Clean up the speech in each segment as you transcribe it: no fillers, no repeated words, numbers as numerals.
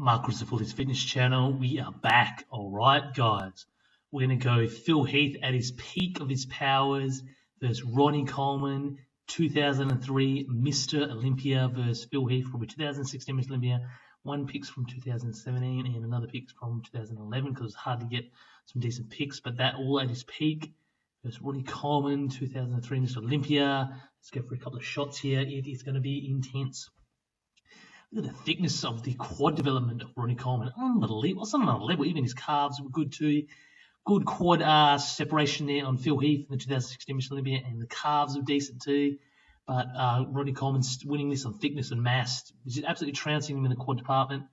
Mark Christopher, his fitness channel. We are back. All right, guys. We're going to go Phil Heath at his peak of his powers versus Ronnie Coleman, 2003 Mr. Olympia versus Phil Heath from 2016 Mr. Olympia. One pick's from 2017 and another pick's from 2011 because it's hard to get some decent picks, but that all at his peak versus Ronnie Coleman, 2003 Mr. Olympia. Let's go for a couple of shots here. It is going to be intense. Look at the thickness of the quad development of Ronnie Coleman. Unbelievable. It's on another level. Even his calves were good too. Good quad separation there on Phil Heath in the 2016 Mr. Olympia, and the calves were decent too. But Ronnie Coleman's winning this on thickness and mass, which is absolutely trouncing him in the quad department.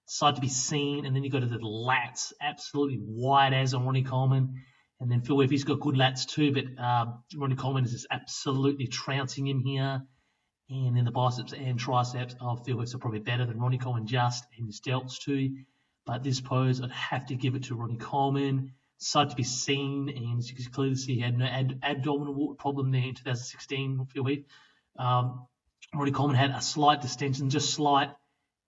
Sight to be seen. And then you go to the lats, absolutely wide as on Ronnie Coleman. And then Phil Heath, he's got good lats too, but Ronnie Coleman is just absolutely trouncing him here. And then the biceps and triceps of Phil Heath are probably better than Ronnie Coleman just, and his delts too. But this pose, I'd have to give it to Ronnie Coleman. Sight to be seen, and as you can clearly see, he had no abdominal problem there in 2016 Phil Heath. Ronnie Coleman had a slight distension, just slight,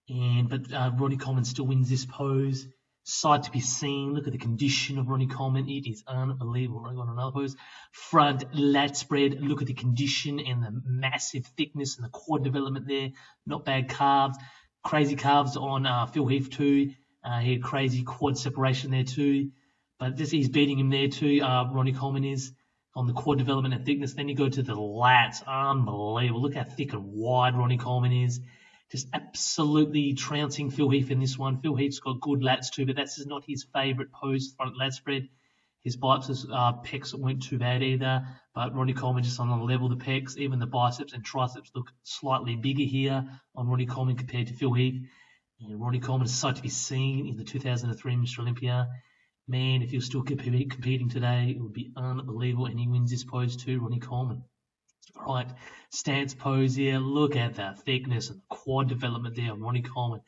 but Ronnie Coleman still wins this pose. Sight to be seen. Look at the condition of Ronnie Coleman. It is unbelievable. Right on another pose. Front lat spread. Look at the condition and the massive thickness and the quad development there. Not bad calves. Crazy calves on Phil Heath too. He had crazy quad separation there too. But he's beating him there too. Ronnie Coleman is on the quad development and thickness. Then you go to the lats. Unbelievable. Look how thick and wide Ronnie Coleman is. Just absolutely trouncing Phil Heath in this one. Phil Heath's got good lats too, but that's not his favourite pose, front lat spread. His biceps, pecs weren't too bad either, but Ronnie Coleman just on the level of the pecs. Even the biceps and triceps look slightly bigger here on Ronnie Coleman compared to Phil Heath. And Ronnie Coleman is sight to be seen in the 2003 Mr. Olympia. Man, if he was still competing today, it would be unbelievable, and he wins this pose too, Ronnie Coleman. Right, stance pose here. Look at that thickness and the quad development there on Ronnie Coleman.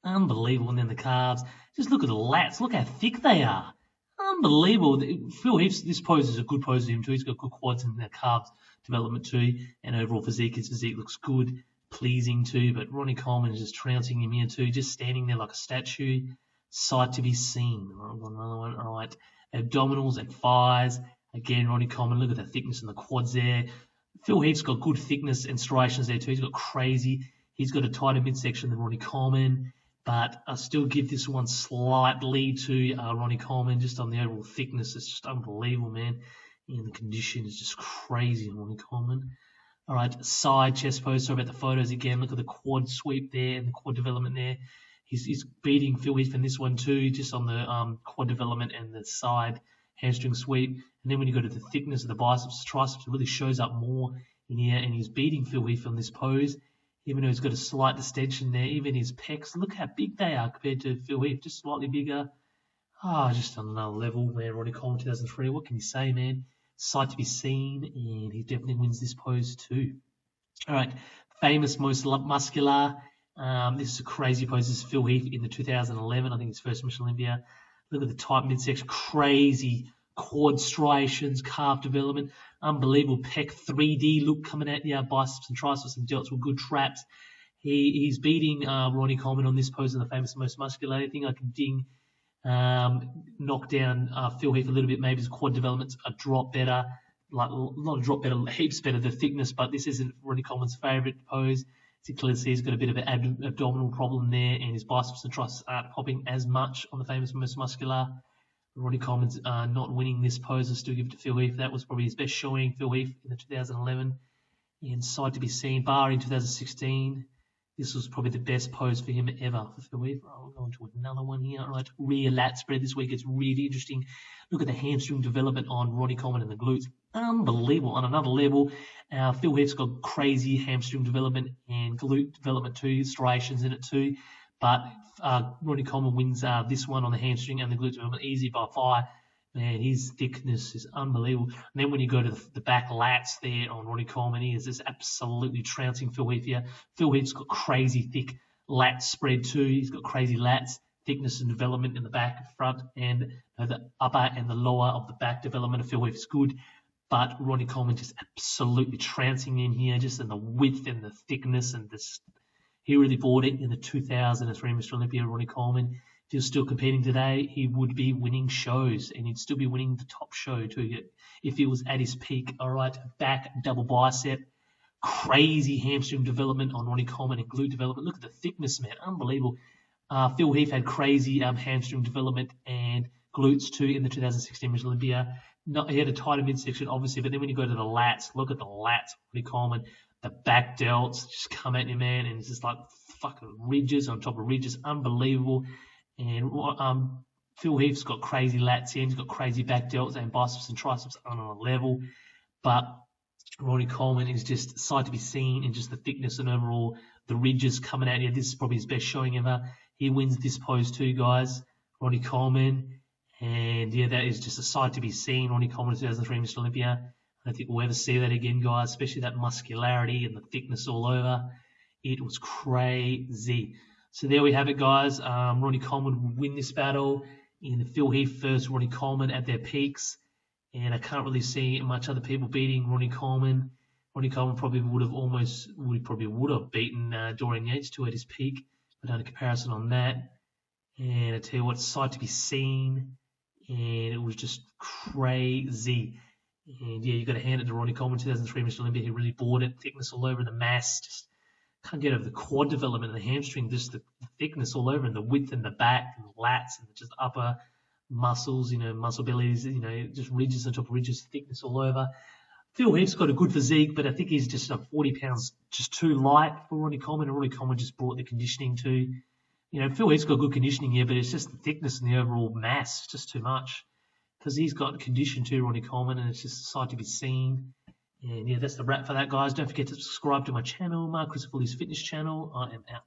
Unbelievable. And then the calves. Just look at the lats. Look how thick they are. Unbelievable. Phil Heath, this pose is a good pose to him too. He's got good quads and the calves development too. And overall physique, his physique looks good, pleasing too. But Ronnie Coleman is just trouncing him here too, just standing there like a statue. Sight to be seen. All right, I've got another one. All right, abdominals and thighs. Again, Ronnie Coleman, look at the thickness and the quads there. Phil Heath's got good thickness and striations there too. He's got crazy. He's got a tighter midsection than Ronnie Coleman, but I still give this one slight lead to Ronnie Coleman just on the overall thickness. It's just unbelievable, man. And the condition is just crazy on Ronnie Coleman. All right, side chest pose. Sorry about the photos again. Look at the quad sweep there and the quad development there. He's beating Phil Heath in this one too, just on the quad development and the side hamstring sweep. And then when you go to the thickness of the biceps, triceps, it really shows up more in here. And he's beating Phil Heath on this pose, even though he's got a slight distension there. Even his pecs, look how big they are compared to Phil Heath, just slightly bigger. Just on another level, man. Ronnie Coleman 2003, what can you say, man? Sight to be seen, and he definitely wins this pose too. All right, famous, most muscular. This is a crazy pose. This is Phil Heath in the 2011, I think his first Mr. Olympia. Look at the tight midsection, crazy quad striations, calf development, unbelievable pec 3D look coming out the biceps and triceps and delts with good traps. He's beating Ronnie Coleman on this pose in the famous most muscular. I think I can knock down Phil Heath a little bit. Maybe his quad development's a drop better, like not a drop better, heaps better the thickness, but this isn't Ronnie Coleman's favourite pose. As you clearly see, he's got a bit of an abdominal problem there, and his biceps and triceps aren't popping as much on the famous most muscular. Ronnie Coleman's not winning this pose. I still give it to Phil Heath. That was probably his best showing, Phil Heath, in the 2011. And sight to be seen, bar in 2016. This was probably the best pose for him ever for Phil Heath. I'll go into another one here. All right, rear lat spread this week. It's really interesting. Look at the hamstring development on Ronnie Coleman and the glutes. Unbelievable. On another level, Phil Heath's got crazy hamstring development and glute development too, striations in it too. But Ronnie Coleman wins this one on the hamstring and the glute development easy by far. Man, his thickness is unbelievable. And then when you go to the back lats there on Ronnie Coleman, he is just absolutely trouncing Phil Heath here. Phil Heath's got crazy thick lat spread too. He's got crazy lats, thickness and development in the back, front, and the upper and the lower of the back development of Phil Heath is good. But Ronnie Coleman just absolutely trouncing in here, just in the width and the thickness and this He really bought it in the 2003 Mr. Olympia, Ronnie Coleman. If he was still competing today, he would be winning shows, and he'd still be winning the top show too if he was at his peak. All right, back double bicep, crazy hamstring development on Ronnie Coleman and glute development. Look at the thickness, man, unbelievable. Phil Heath had crazy hamstring development and glutes too in the 2016 Mr. Olympia. He had a tighter midsection, obviously, but then when you go to the lats, look at the lats, Ronnie Coleman. The back delts just come at you, man, and it's just like fucking ridges on top of ridges, unbelievable. And Phil Heath's got crazy lats in, he's got crazy back delts, and biceps and triceps on a level. But Ronnie Coleman is just sight to be seen, and just the thickness and overall the ridges coming at you. This is probably his best showing ever. He wins this pose too, guys. Ronnie Coleman. And yeah, that is just a sight to be seen. Ronnie Coleman 2003 Mr. Olympia. I don't think we'll ever see that again, guys, especially that muscularity and the thickness all over. It was crazy. So there we have it, guys. Ronnie Coleman would win this battle in Phil Heath versus Ronnie Coleman at their peaks. And I can't really see much other people beating Ronnie Coleman. Ronnie Coleman probably would have beaten Dorian Yates too at his peak. I've done a comparison on that. And I tell you what, sight to be seen. And it was just crazy. And yeah, you got to hand it to Ronnie Coleman, 2003 Mr. Olympia. He really bought it. Thickness all over, the mass. Just can't get over the quad development and the hamstring. Just the thickness all over, and the width in the back, and the lats, and just upper muscles, muscle bellies, just ridges on top of ridges, thickness all over. Phil Heath's got a good physique, but I think he's just 40 pounds just too light for Ronnie Coleman, and Ronnie Coleman just brought the conditioning too. Phil Heath's got good conditioning here, but it's just the thickness and the overall mass, just too much. Because he's got condition too, Ronnie Coleman, and it's just a sight to be seen. And yeah, that's the wrap for that, guys. Don't forget to subscribe to my channel, Mark Christopher's Fitness channel. I am out.